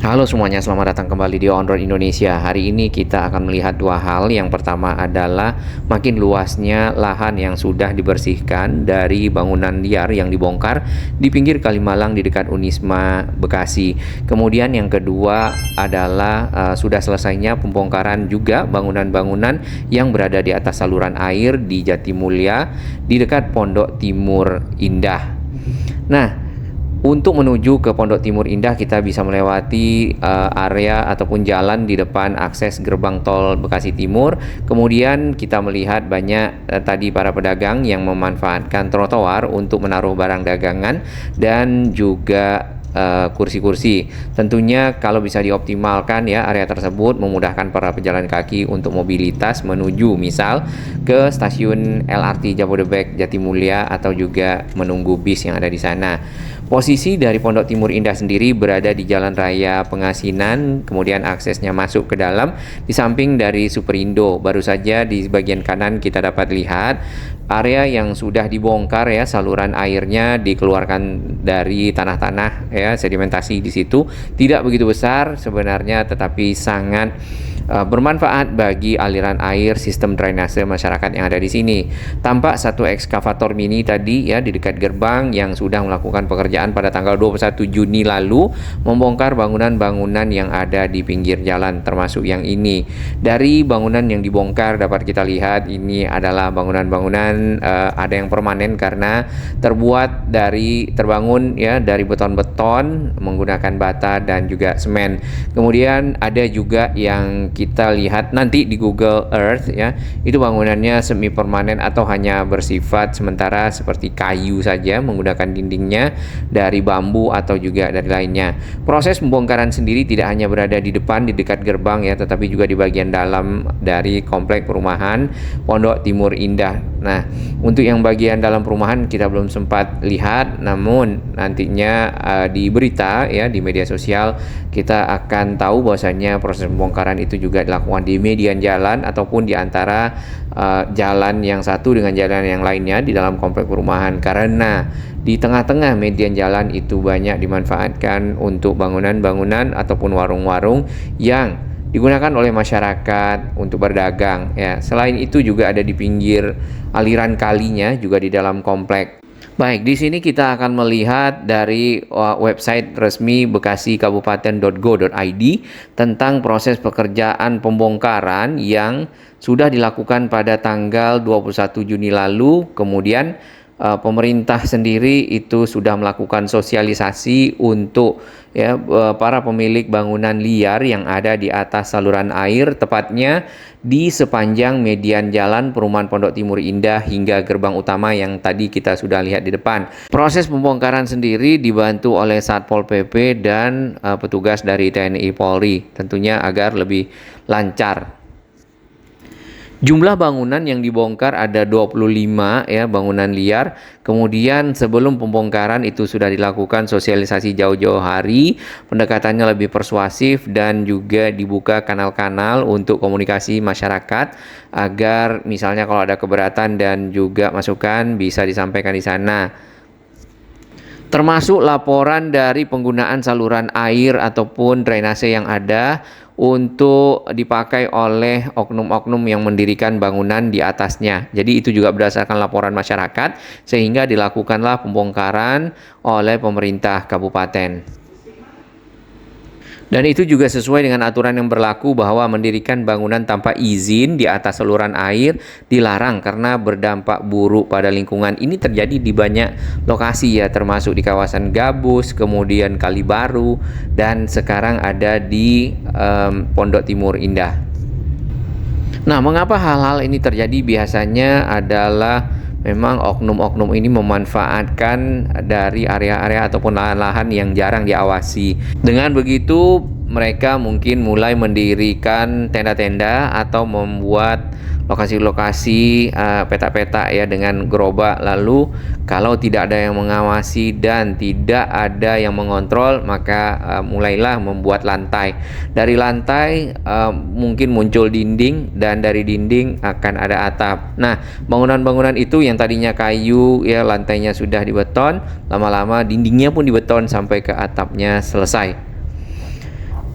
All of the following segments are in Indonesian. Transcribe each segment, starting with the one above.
Halo semuanya, selamat datang kembali di On Road Indonesia. Hari ini kita akan melihat dua hal. Yang pertama adalah makin luasnya lahan yang sudah dibersihkan dari bangunan liar yang dibongkar di pinggir Kalimalang di dekat Unisma Bekasi. Kemudian yang kedua adalah sudah selesainya pembongkaran juga bangunan-bangunan yang berada di atas saluran air di Jatimulya di dekat Pondok Timur Indah. Nah, untuk menuju ke Pondok Timur Indah kita bisa melewati area ataupun jalan di depan akses gerbang tol Bekasi Timur. Kemudian kita melihat banyak tadi para pedagang yang memanfaatkan trotoar untuk menaruh barang dagangan dan juga kursi-kursi. Tentunya kalau bisa dioptimalkan ya area tersebut memudahkan para pejalan kaki untuk mobilitas menuju misal ke stasiun LRT Jabodebek Jatimulya atau juga menunggu bis yang ada di sana. Posisi dari Pondok Timur Indah sendiri berada di Jalan Raya Pengasinan, kemudian aksesnya masuk ke dalam di samping dari Superindo. Baru saja di bagian kanan kita dapat lihat area yang sudah dibongkar ya, saluran airnya dikeluarkan dari tanah-tanah ya, sedimentasi di situ tidak begitu besar sebenarnya, tetapi sangat bermanfaat bagi aliran air sistem drainase masyarakat yang ada di sini. Tampak satu ekskavator mini tadi ya di dekat gerbang yang sudah melakukan pekerjaan pada tanggal 21 Juni lalu membongkar bangunan-bangunan yang ada di pinggir jalan termasuk yang ini. Dari bangunan yang dibongkar dapat kita lihat ini adalah bangunan-bangunan ada yang permanen karena terbangun ya dari beton-beton menggunakan bata dan juga semen. Kemudian ada juga yang kita lihat nanti di Google Earth ya, itu bangunannya semi permanen atau hanya bersifat sementara seperti kayu saja menggunakan dindingnya dari bambu atau juga dari lainnya. Proses pembongkaran sendiri tidak hanya berada di depan di dekat gerbang ya, tetapi juga di bagian dalam dari komplek perumahan Pondok Timur Indah. Nah, untuk yang bagian dalam perumahan kita belum sempat lihat, namun nantinya di berita ya di media sosial kita akan tahu bahwasanya proses pembongkaran itu juga dilakukan di median jalan ataupun di antara jalan yang satu dengan jalan yang lainnya di dalam komplek perumahan, karena di tengah-tengah median jalan itu banyak dimanfaatkan untuk bangunan-bangunan ataupun warung-warung yang digunakan oleh masyarakat untuk berdagang ya. Selain itu juga ada di pinggir aliran kalinya juga di dalam komplek. Baik, di sini kita akan melihat dari website resmi bekasikabupaten.go.id tentang proses pekerjaan pembongkaran yang sudah dilakukan pada tanggal 21 Juni lalu. Kemudian pemerintah sendiri itu sudah melakukan sosialisasi untuk ya para pemilik bangunan liar yang ada di atas saluran air, tepatnya di sepanjang median jalan perumahan Pondok Timur Indah hingga gerbang utama yang tadi kita sudah lihat di depan. Proses pembongkaran sendiri dibantu oleh Satpol PP dan petugas dari TNI Polri, tentunya agar lebih lancar. Jumlah bangunan yang dibongkar ada 25 ya, bangunan liar. Kemudian sebelum pembongkaran itu sudah dilakukan sosialisasi jauh-jauh hari, pendekatannya lebih persuasif dan juga dibuka kanal-kanal untuk komunikasi masyarakat agar misalnya kalau ada keberatan dan juga masukan bisa disampaikan di sana. Termasuk laporan dari penggunaan saluran air ataupun drainase yang ada untuk dipakai oleh oknum-oknum yang mendirikan bangunan di atasnya. Jadi itu juga berdasarkan laporan masyarakat sehingga dilakukanlah pembongkaran oleh pemerintah kabupaten. Dan itu juga sesuai dengan aturan yang berlaku bahwa mendirikan bangunan tanpa izin di atas saluran air dilarang karena berdampak buruk pada lingkungan. Ini terjadi di banyak lokasi ya, termasuk di kawasan Gabus, kemudian Kalibaru, dan sekarang ada di Pondok Timur Indah. Nah, mengapa hal-hal ini terjadi? Biasanya adalah memang oknum-oknum ini memanfaatkan dari area-area ataupun lahan-lahan yang jarang diawasi. Dengan begitu, mereka mungkin mulai mendirikan tenda-tenda atau membuat lokasi-lokasi peta-peta ya dengan gerobak. Lalu kalau tidak ada yang mengawasi dan tidak ada yang mengontrol, maka mulailah membuat lantai. Dari lantai mungkin muncul dinding, dan dari dinding akan ada atap. Nah, bangunan-bangunan itu yang tadinya kayu ya, lantainya sudah dibeton, lama-lama dindingnya pun dibeton sampai ke atapnya selesai.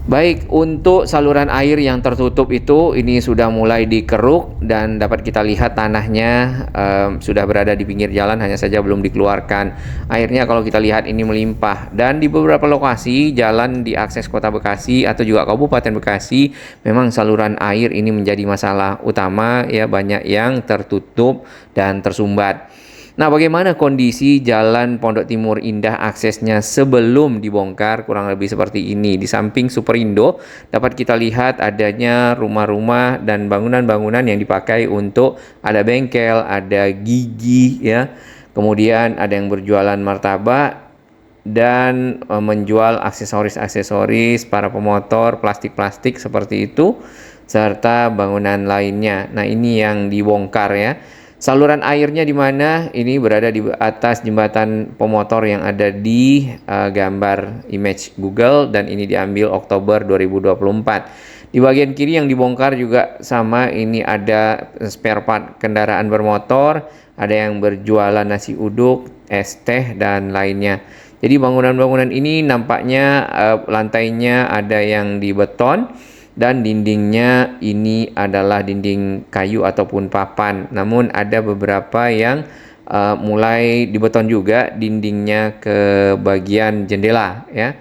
Baik, untuk saluran air yang tertutup itu ini sudah mulai dikeruk dan dapat kita lihat tanahnya sudah berada di pinggir jalan, hanya saja belum dikeluarkan. Airnya kalau kita lihat ini melimpah, dan di beberapa lokasi jalan di akses Kota Bekasi atau juga Kabupaten Bekasi memang saluran air ini menjadi masalah utama ya, banyak yang tertutup dan tersumbat. Nah, bagaimana kondisi Jalan Pondok Timur Indah aksesnya sebelum dibongkar? Kurang lebih seperti ini. Di samping Superindo dapat kita lihat adanya rumah-rumah dan bangunan-bangunan yang dipakai untuk ada bengkel, ada gigi ya. Kemudian ada yang berjualan martabak dan menjual aksesoris-aksesoris para pemotor, plastik-plastik seperti itu, serta bangunan lainnya. Nah, ini yang dibongkar ya. Saluran airnya di mana? Ini berada di atas jembatan pemotor yang ada di gambar image Google, dan ini diambil Oktober 2024. Di bagian kiri yang dibongkar juga sama, ini ada spare part kendaraan bermotor, ada yang berjualan nasi uduk, es teh dan lainnya. Jadi bangunan-bangunan ini nampaknya lantainya ada yang di beton, dan dindingnya ini adalah dinding kayu ataupun papan. Namun ada beberapa yang mulai dibeton juga dindingnya ke bagian jendela ya.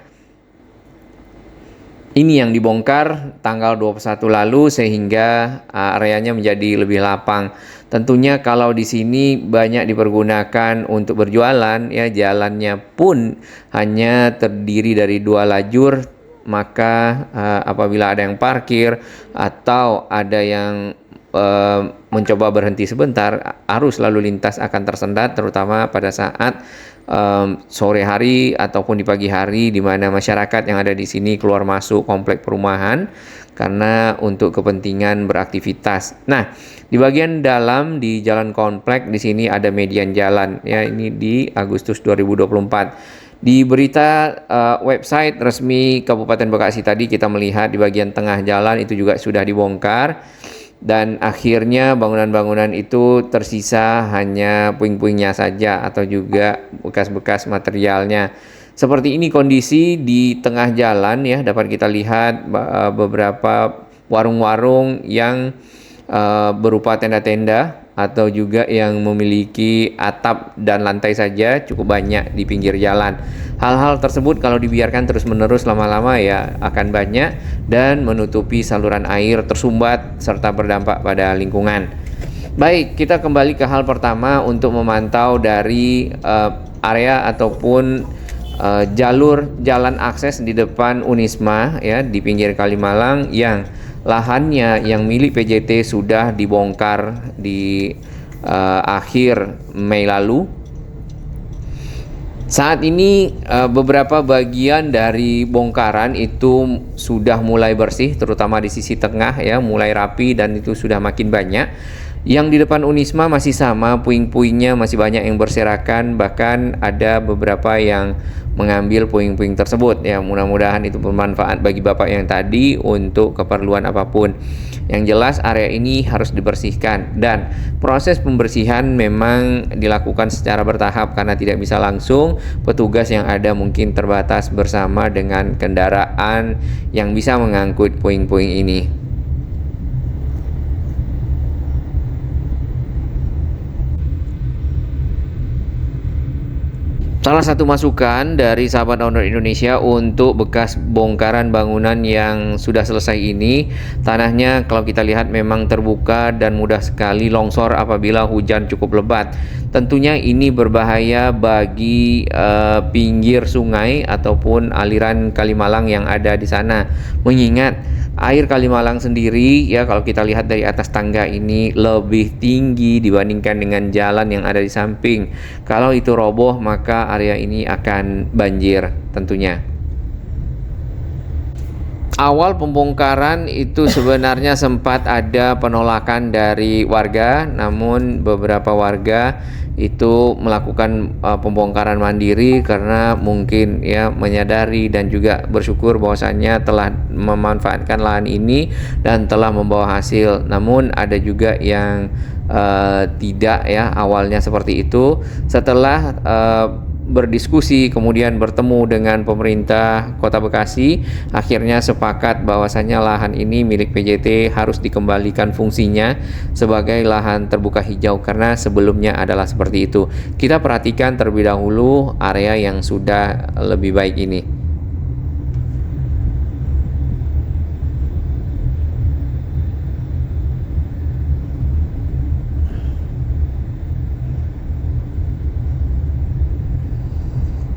Ini yang dibongkar tanggal 21 lalu sehingga areanya menjadi lebih lapang. Tentunya kalau di sini banyak dipergunakan untuk berjualan ya, jalannya pun hanya terdiri dari 2 lajur. Maka apabila ada yang parkir atau ada yang mencoba berhenti sebentar, arus lalu lintas akan tersendat, terutama pada saat sore hari ataupun di pagi hari, di mana masyarakat yang ada di sini keluar masuk komplek perumahan karena untuk kepentingan beraktivitas. Nah, di bagian dalam di jalan komplek di sini ada median jalan ya, ini di Agustus 2024. Di berita website resmi Kabupaten Bekasi tadi kita melihat di bagian tengah jalan itu juga sudah dibongkar, dan akhirnya bangunan-bangunan itu tersisa hanya puing-puingnya saja atau juga bekas-bekas materialnya. Seperti ini kondisi di tengah jalan ya, dapat kita lihat beberapa warung-warung yang berupa tenda-tenda atau juga yang memiliki atap dan lantai saja cukup banyak di pinggir jalan. Hal-hal tersebut kalau dibiarkan terus-menerus lama-lama ya akan banyak dan menutupi saluran air, tersumbat serta berdampak pada lingkungan. Baik, kita kembali ke hal pertama untuk memantau dari area ataupun jalur jalan akses di depan Unisma ya di pinggir Kalimalang yang lahannya yang milik PJT sudah dibongkar di akhir Mei lalu. Saat ini beberapa bagian dari bongkaran itu sudah mulai bersih, terutama di sisi tengah ya, mulai rapi dan itu sudah makin banyak. Yang di depan Unisma masih sama, puing-puingnya masih banyak yang berserakan, bahkan ada beberapa yang mengambil puing-puing tersebut ya. Mudah-mudahan itu bermanfaat bagi Bapak yang tadi untuk keperluan apapun. Yang jelas area ini harus dibersihkan, dan proses pembersihan memang dilakukan secara bertahap karena tidak bisa langsung. Petugas yang ada mungkin terbatas bersama dengan kendaraan yang bisa mengangkut puing-puing ini. Salah satu masukan dari sahabat owner Indonesia untuk bekas bongkaran bangunan yang sudah selesai ini, tanahnya kalau kita lihat memang terbuka dan mudah sekali longsor apabila hujan cukup lebat. Tentunya ini berbahaya bagi pinggir sungai ataupun aliran Kalimalang yang ada di sana. Mengingat air Kalimalang sendiri ya, kalau kita lihat dari atas tangga ini lebih tinggi dibandingkan dengan jalan yang ada di samping. Kalau itu roboh maka area ini akan banjir tentunya. Awal pembongkaran itu sebenarnya sempat ada penolakan dari warga, namun beberapa warga itu melakukan pembongkaran mandiri karena mungkin ya menyadari dan juga bersyukur bahwasannya telah memanfaatkan lahan ini dan telah membawa hasil. Namun ada juga yang tidak ya, awalnya seperti itu. Setelah berdiskusi, kemudian bertemu dengan pemerintah Kota Bekasi, akhirnya sepakat bahwasannya lahan ini milik PJT harus dikembalikan fungsinya sebagai lahan terbuka hijau karena sebelumnya adalah seperti itu. Kita perhatikan terlebih dahulu area yang sudah lebih baik ini.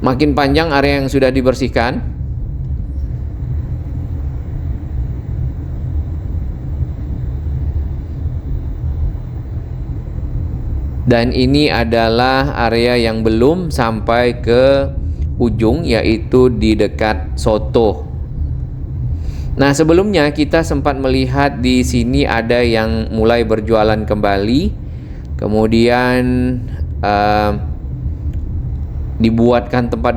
Makin panjang area yang sudah dibersihkan. Dan ini adalah area yang belum sampai ke ujung, yaitu di dekat Soto. Nah, sebelumnya kita sempat melihat di sini ada yang mulai berjualan kembali. Kemudian dibuatkan tempat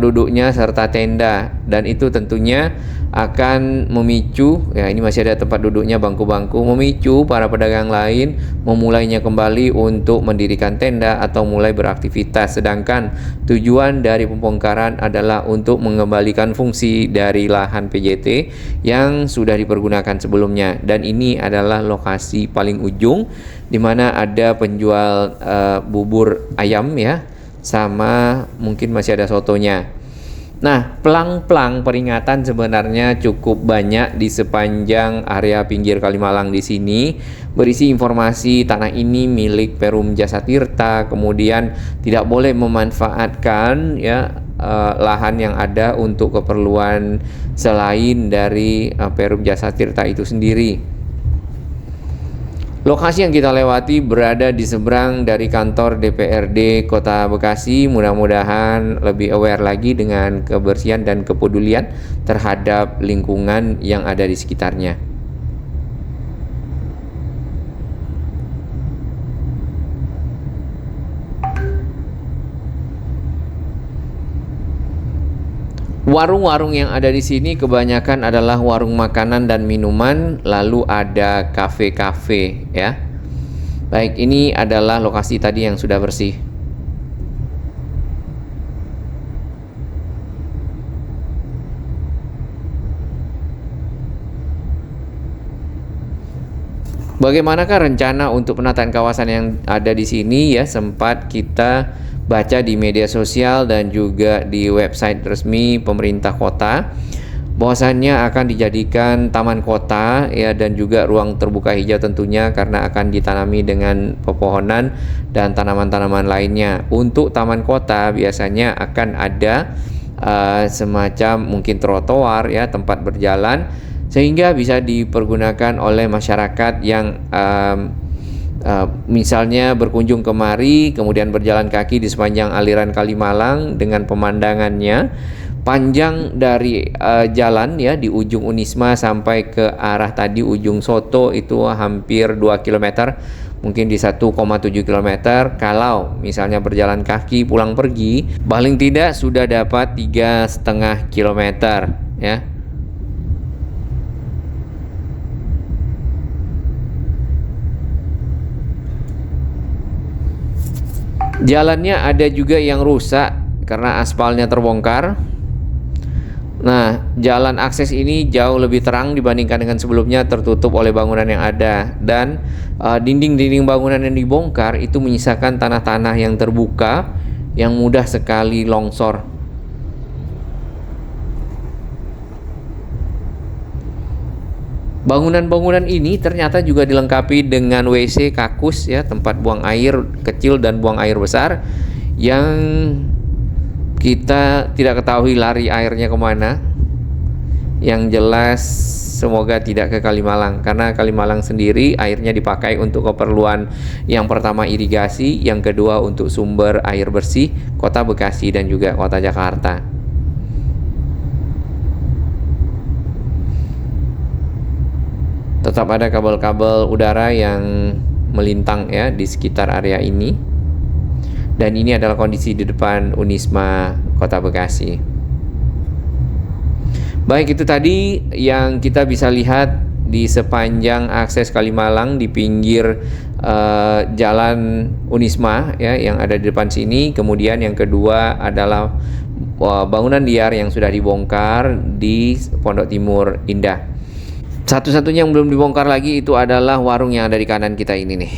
duduknya serta tenda, dan itu tentunya akan memicu, ya ini masih ada tempat duduknya, bangku-bangku, memicu para pedagang lain memulainya kembali untuk mendirikan tenda atau mulai beraktivitas. Sedangkan tujuan dari pembongkaran adalah untuk mengembalikan fungsi dari lahan PJT yang sudah dipergunakan sebelumnya. Dan ini adalah lokasi paling ujung di mana ada penjual bubur ayam ya, sama mungkin masih ada sotonya. Nah, pelang-pelang peringatan sebenarnya cukup banyak di sepanjang area pinggir Kalimalang di sini, berisi informasi tanah ini milik Perum Jasa Tirta, kemudian tidak boleh memanfaatkan ya lahan yang ada untuk keperluan selain dari Perum Jasa Tirta itu sendiri. Lokasi yang kita lewati berada di seberang dari kantor DPRD Kota Bekasi. Mudah-mudahan lebih aware lagi dengan kebersihan dan kepedulian terhadap lingkungan yang ada di sekitarnya. Warung-warung yang ada di sini kebanyakan adalah warung makanan dan minuman, lalu ada kafe-kafe ya. Baik, ini adalah lokasi tadi yang sudah bersih. Bagaimanakah rencana untuk penataan kawasan yang ada di sini ya? Sempat kita baca di media sosial dan juga di website resmi pemerintah kota bahwasannya akan dijadikan taman kota ya, dan juga ruang terbuka hijau tentunya karena akan ditanami dengan pepohonan dan tanaman-tanaman lainnya. Untuk taman kota biasanya akan ada semacam mungkin trotoar ya, tempat berjalan sehingga bisa dipergunakan oleh masyarakat yang misalnya berkunjung kemari, kemudian berjalan kaki di sepanjang aliran Kalimalang dengan pemandangannya panjang dari jalan ya di ujung Unisma sampai ke arah tadi ujung Soto itu hampir 2 km, mungkin di 1,7 km. Kalau misalnya berjalan kaki pulang pergi, paling tidak sudah dapat 3,5 km ya. Jalannya ada juga yang rusak karena aspalnya terbongkar. Nah, jalan akses ini jauh lebih terang dibandingkan dengan sebelumnya, tertutup oleh bangunan yang ada. Dan dinding-dinding bangunan yang dibongkar itu menyisakan tanah-tanah yang terbuka yang mudah sekali longsor. Bangunan-bangunan ini ternyata juga dilengkapi dengan WC kakus ya, tempat buang air kecil dan buang air besar yang kita tidak ketahui lari airnya kemana. Yang jelas semoga tidak ke Kalimalang, karena Kalimalang sendiri airnya dipakai untuk keperluan yang pertama irigasi, yang kedua untuk sumber air bersih Kota Bekasi dan juga Kota Jakarta. Tetap ada kabel-kabel udara yang melintang ya di sekitar area ini. Dan ini adalah kondisi di depan Unisma Kota Bekasi. Baik, itu tadi yang kita bisa lihat di sepanjang akses Kalimalang di pinggir Jalan Unisma ya yang ada di depan sini. Kemudian yang kedua adalah bangunan liar yang sudah dibongkar di Pondok Timur Indah. Satu-satunya yang belum dibongkar lagi itu adalah warung yang ada di kanan kita ini nih.